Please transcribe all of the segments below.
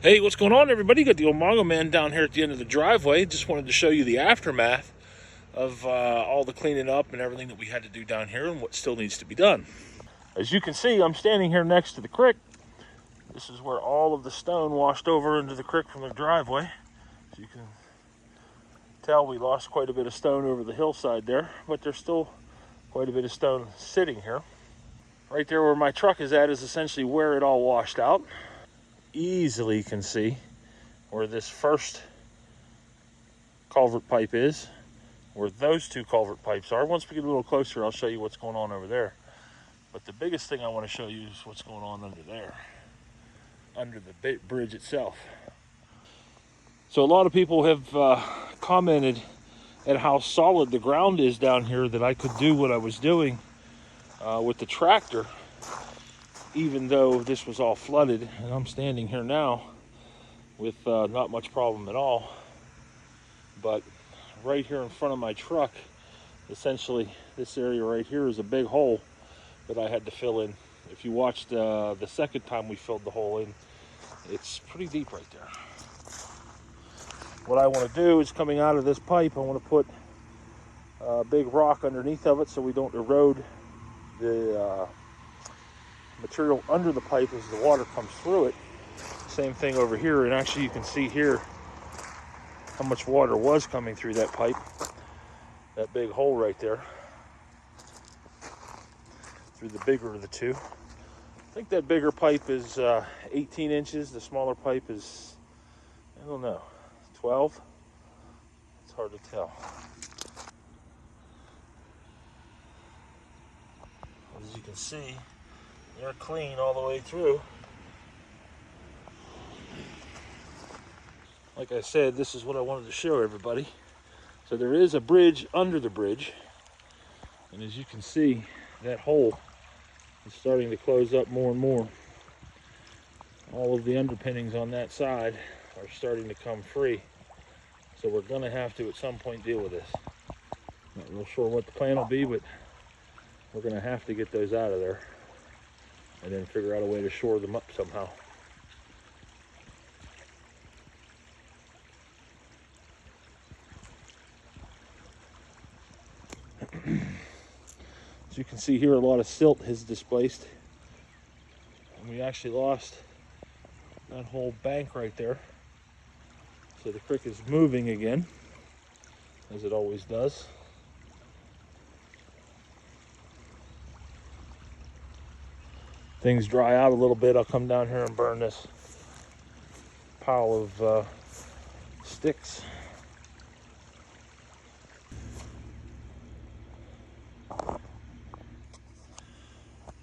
Hey, what's going on, everybody? Got the old Mongo man down here at the end of the driveway. Just wanted to show you the aftermath of all the cleaning up and everything that we had to do down here and what still needs to be done. As you can see, I'm standing here next to the creek. This is where all of the stone washed over into the creek from the driveway. As you can tell, we lost quite a bit of stone over the hillside there, but there's still quite a bit of stone sitting here. Right there where my truck is at is essentially where it all washed out. Easily can see where this first culvert pipe is, where those two culvert pipes are. Once we get a little closer, I'll show you what's going on over there. But the biggest thing I want to show you is what's going on under there, under the bridge itself. So a lot of people have commented at how solid the ground is down here, that I could do what I was doing with the tractor, even though this was all flooded. And I'm standing here now with not much problem at all. But right here in front of my truck, essentially this area right here is a big hole that I had to fill in. If you watched the second time we filled the hole in, it's pretty deep right there. What I want to do is, coming out of this pipe, I want to put a big rock underneath of it so we don't erode the material under the pipe as the water comes through it. Same thing over here, and actually you can see here how much water was coming through that pipe, that big hole right there, through the bigger of the two. I think that bigger pipe is 18 inches, the smaller pipe is, I don't know, 12? It's hard to tell. As you can see, they're clean all the way through. Like I said, this is what I wanted to show everybody. So there is a bridge under the bridge, and as you can see, that hole is starting to close up more and more. All of the underpinnings on that side are starting to come free. So we're gonna have to at some point deal with this. Not real sure what the plan will be, but we're gonna have to get those out of there and then figure out a way to shore them up somehow. As you can see here, a lot of silt has displaced, and we actually lost that whole bank right there. So the creek is moving again, as it always does. Things dry out a little bit, I'll come down here and burn this pile of sticks.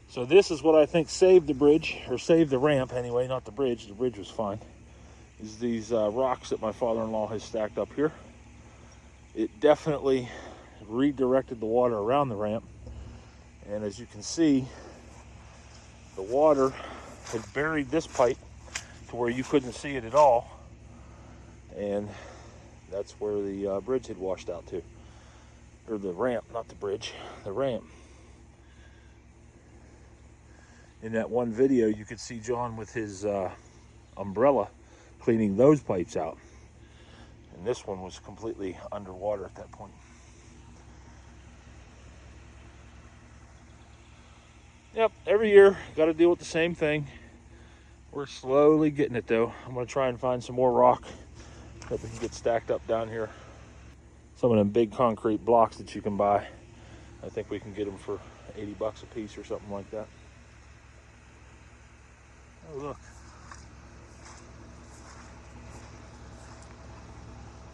So this is what I think saved the bridge, or saved the ramp anyway, not the bridge. The bridge was fine. Is these rocks that my father-in-law has stacked up here. It definitely redirected the water around the ramp. And as you can see, the water had buried this pipe to where you couldn't see it at all. And that's where the bridge had washed out to. Or the ramp, not the bridge, the ramp. In that one video, you could see John with his umbrella cleaning those pipes out. And this one was completely underwater at that point. Yep, every year, got to deal with the same thing. We're slowly getting it though. I'm gonna try and find some more rock that we can get stacked up down here. Some of them big concrete blocks that you can buy. I think we can get them for 80 bucks a piece or something like that. Oh, look.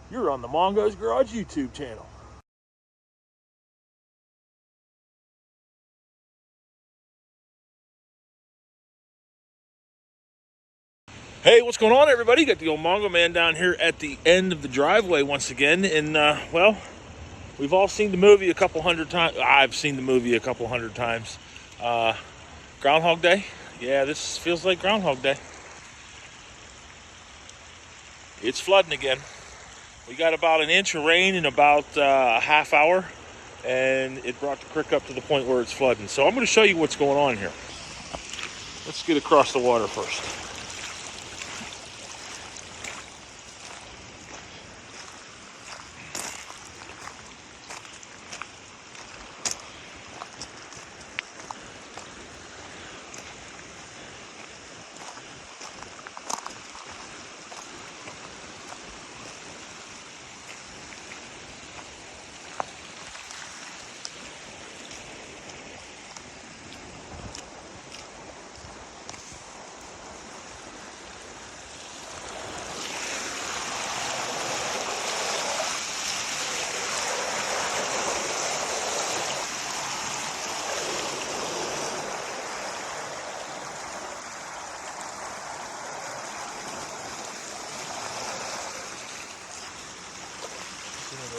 You're on the Mongo's Garage YouTube channel. Hey, what's going on, everybody? Got the old Mongo man down here at the end of the driveway once again. And, well, we've all seen the movie a couple hundred times. I've seen the movie a couple hundred times. Groundhog Day. Yeah, this feels like Groundhog Day. It's flooding again. We got about an inch of rain in about a half hour, and it brought the creek up to the point where it's flooding. So I'm going to show you what's going on here. Let's get across the water first.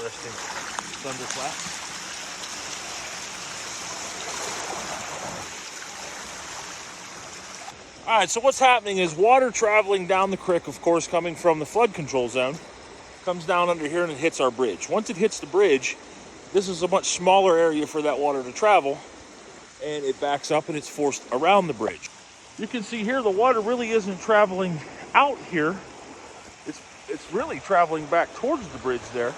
interesting thunderclap. All right, so what's happening is water traveling down the creek, of course, coming from the flood control zone, comes down under here and it hits our bridge. Once it hits the bridge, this is a much smaller area for that water to travel, and it backs up and it's forced around the bridge. You can see here the water really isn't traveling out here. It's really traveling back towards the bridge there.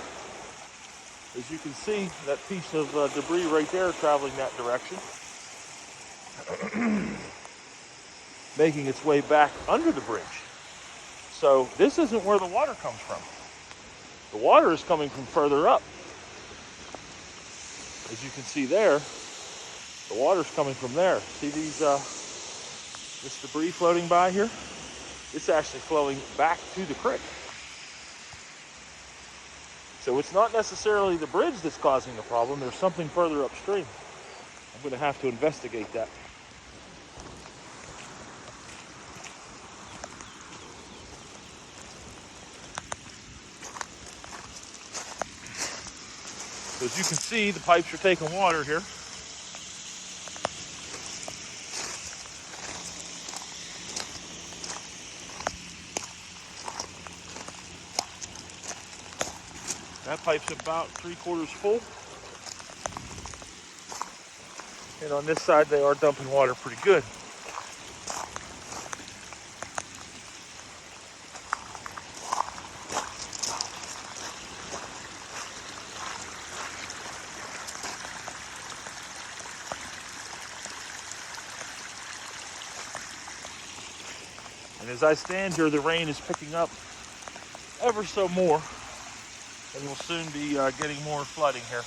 As you can see, that piece of debris right there traveling that direction. Making its way back under the bridge. So this isn't where the water comes from. The water is coming from further up. As you can see there, the water's coming from there. See these, this debris floating by here? It's actually flowing back to the creek. So it's not necessarily the bridge that's causing the problem. There's something further upstream. I'm going to have to investigate that. So as you can see, the pipes are taking water here. That pipe's about 3/4 full. And on this side, they are dumping water pretty good. And as I stand here, the rain is picking up ever so more, and we'll soon be getting more flooding here.